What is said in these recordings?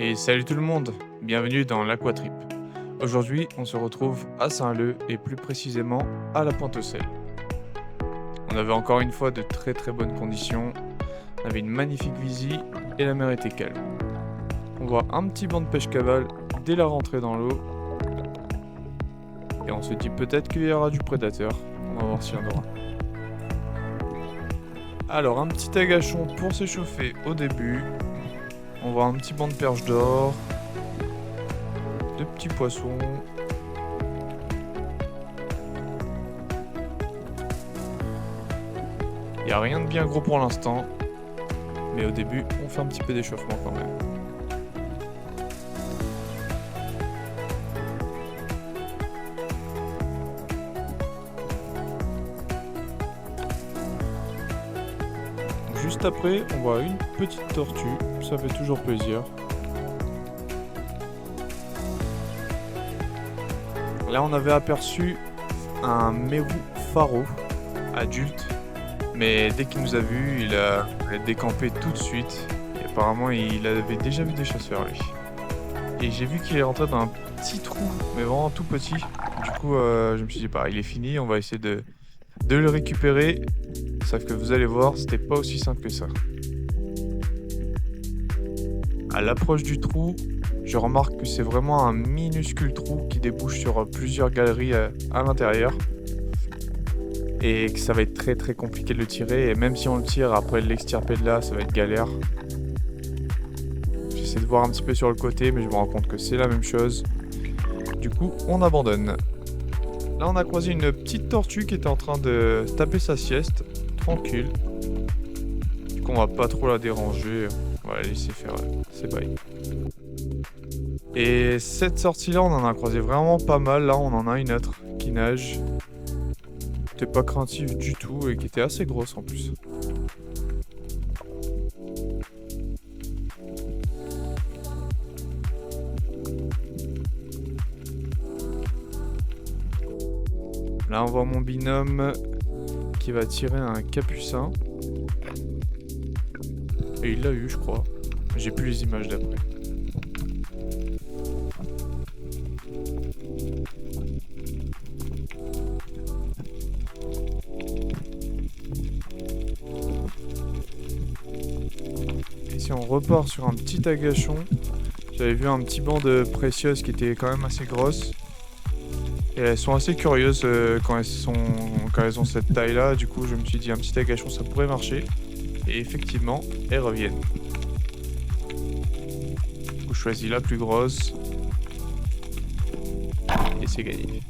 Et salut tout le monde, bienvenue dans l'Aquatrip. Aujourd'hui, on se retrouve à Saint-Leu et plus précisément à la Pointe-aux-Sel. On avait encore une fois de très très bonnes conditions, on avait une magnifique visie et la mer était calme. On voit un petit banc de pêche cavale dès la rentrée dans l'eau et on se dit peut-être qu'il y aura du prédateur, on va voir s'il y en aura. Alors un petit agachon pour s'échauffer au début, on voit un petit banc de perche d'or, de petits poissons. Il n'y a rien de bien gros pour l'instant, mais au début on fait un petit peu d'échauffement quand même. Juste après, on voit une petite tortue, ça fait toujours plaisir. Là, on avait aperçu un mérou faro adulte, mais dès qu'il nous a vus, il a décampé tout de suite. Et apparemment, il avait déjà vu des chasseurs, lui. Et j'ai vu qu'il est rentré dans un petit trou, mais vraiment tout petit. Du coup, je me suis dit, bah, il est fini, on va essayer de le récupérer. Sauf que vous allez voir, c'était pas aussi simple que ça. À l'approche du trou, je remarque que c'est vraiment un minuscule trou qui débouche sur plusieurs galeries à l'intérieur. Et que ça va être très très compliqué de le tirer. Et même si on le tire, après l'extirper de là, ça va être galère. J'essaie de voir un petit peu sur le côté, mais je me rends compte que c'est la même chose. Du coup, on abandonne. Là, on a croisé une petite tortue qui était en train de taper sa sieste. Tranquille. Du coup, on va pas trop la déranger. On va la laisser faire ses bails. Et cette sortie-là, on en a croisé vraiment pas mal. Là, on en a une autre qui nage. Qui était pas craintive du tout et qui était assez grosse en plus. Là, on voit mon binôme qui va tirer un capucin. Et il l'a eu, je crois. J'ai plus les images d'après. Et si on repart sur un petit agachon, j'avais vu un petit banc de précieuses qui était quand même assez grosse. Et elles sont assez curieuses quand elles ont cette taille-là. Du coup, je me suis dit un petit agachon, ça pourrait marcher. Et effectivement, elles reviennent. Du coup, je choisis la plus grosse. Et c'est gagné.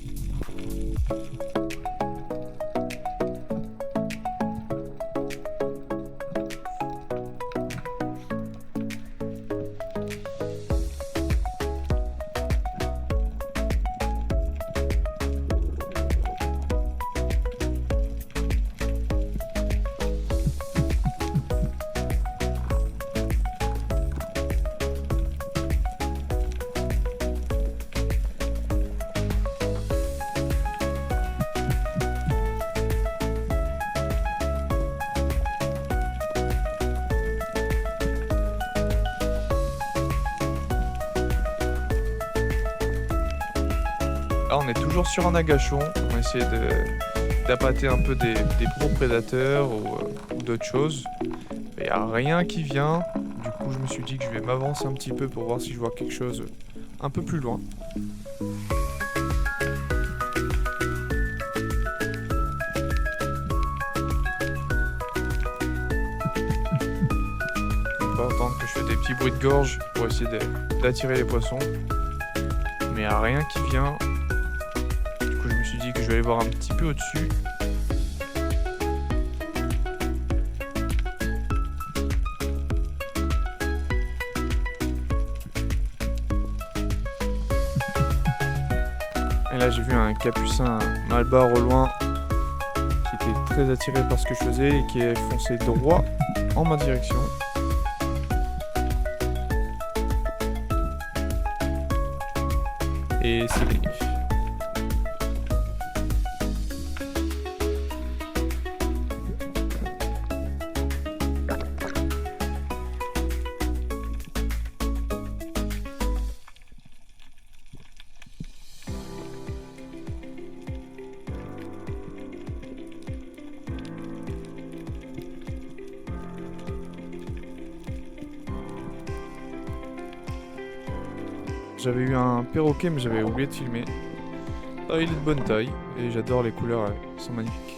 Là, on est toujours sur un agachon. On va essayer d'appâter un peu des gros prédateurs ou d'autres choses. Il n'y a rien qui vient. Du coup, je me suis dit que je vais m'avancer un petit peu pour voir si je vois quelque chose un peu plus loin. On va attendre que je fais des petits bruits de gorge pour essayer d'attirer les poissons. Mais il n'y a rien qui vient. Je me suis dit que je vais aller voir un petit peu au-dessus. Et là j'ai vu un capucin malbar au loin qui était très attiré par ce que je faisais et qui est foncé droit en ma direction. Et c'est gagné. J'avais eu un perroquet, mais j'avais oublié de filmer. Ah, il est de bonne taille, et j'adore les couleurs, elles sont magnifiques.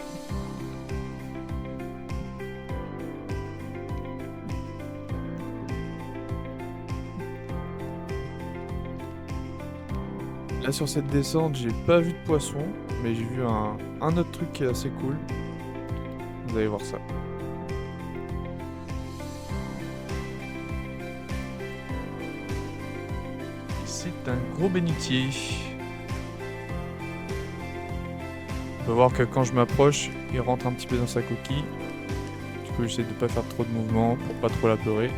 Là sur cette descente, j'ai pas vu de poisson, mais j'ai vu un autre truc qui est assez cool. Vous allez voir ça. C'est un gros bénitier. On peut voir que quand je m'approche, il rentre un petit peu dans sa coquille. Du coup, j'essaie de pas faire trop de mouvements pour pas trop la pleurer.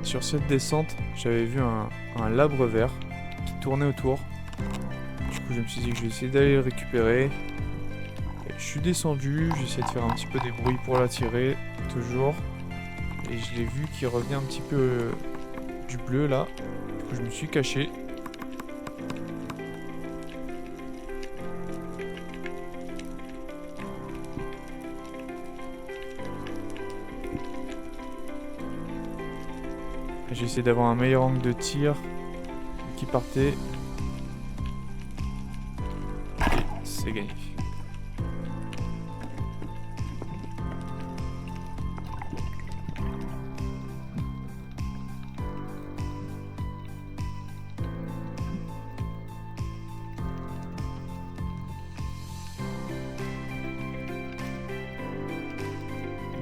Sur cette descente, j'avais vu un labre vert qui tournait autour. Du coup, je me suis dit que je vais essayer d'aller le récupérer. Et je suis descendu, j'ai essayé de faire un petit peu des bruits pour l'attirer, toujours. Et je l'ai vu qu'il revenait un petit peu du bleu là. Du coup, je me suis caché. J'ai essayé d'avoir un meilleur angle de tir qui partait. Et c'est gagné.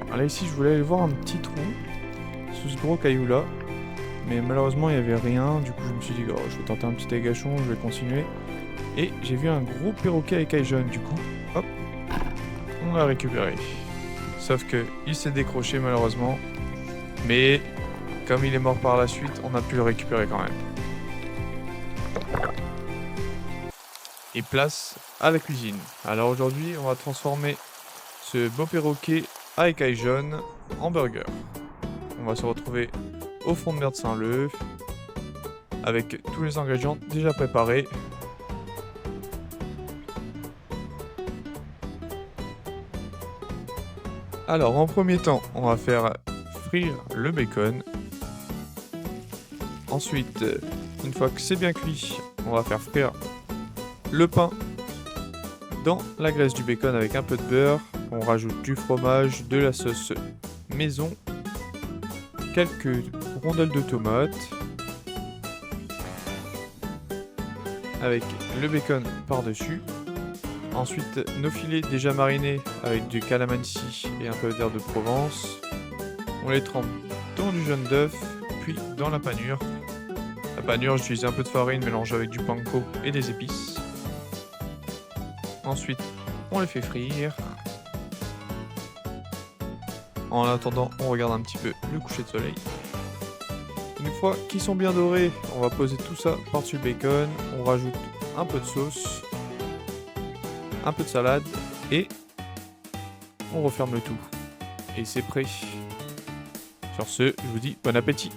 Alors là ici je voulais aller voir un petit trou sous ce gros caillou là. Mais malheureusement il n'y avait rien, du coup je me suis dit oh, je vais tenter un petit agachon, je vais continuer. Et j'ai vu un gros perroquet à écailles jaunes, du coup, hop, on l'a récupéré. Sauf que il s'est décroché malheureusement, mais comme il est mort par la suite, on a pu le récupérer quand même. Et place à la cuisine. Alors aujourd'hui on va transformer ce beau perroquet à écailles jaunes en burger. On va se retrouver au fond de mer de Saint-Leu avec tous les ingrédients déjà préparés. Alors en premier temps, on va faire frire le bacon. Ensuite, une fois que c'est bien cuit, on va faire frire le pain dans la graisse du bacon avec un peu de beurre. On rajoute du fromage, de la sauce maison, quelques rondelles de tomates avec le bacon par-dessus. Ensuite, nos filets déjà marinés avec du calamansi et un peu d'herbe de Provence. On les trempe dans du jaune d'œuf, puis dans la panure. La panure, j'utilise un peu de farine mélangée avec du panko et des épices. Ensuite, on les fait frire. En attendant, on regarde un petit peu le coucher de soleil. Une fois qu'ils sont bien dorés, on va poser tout ça par-dessus le bacon. On rajoute un peu de sauce, un peu de salade et on referme le tout. Et c'est prêt. Sur ce, je vous dis bon appétit.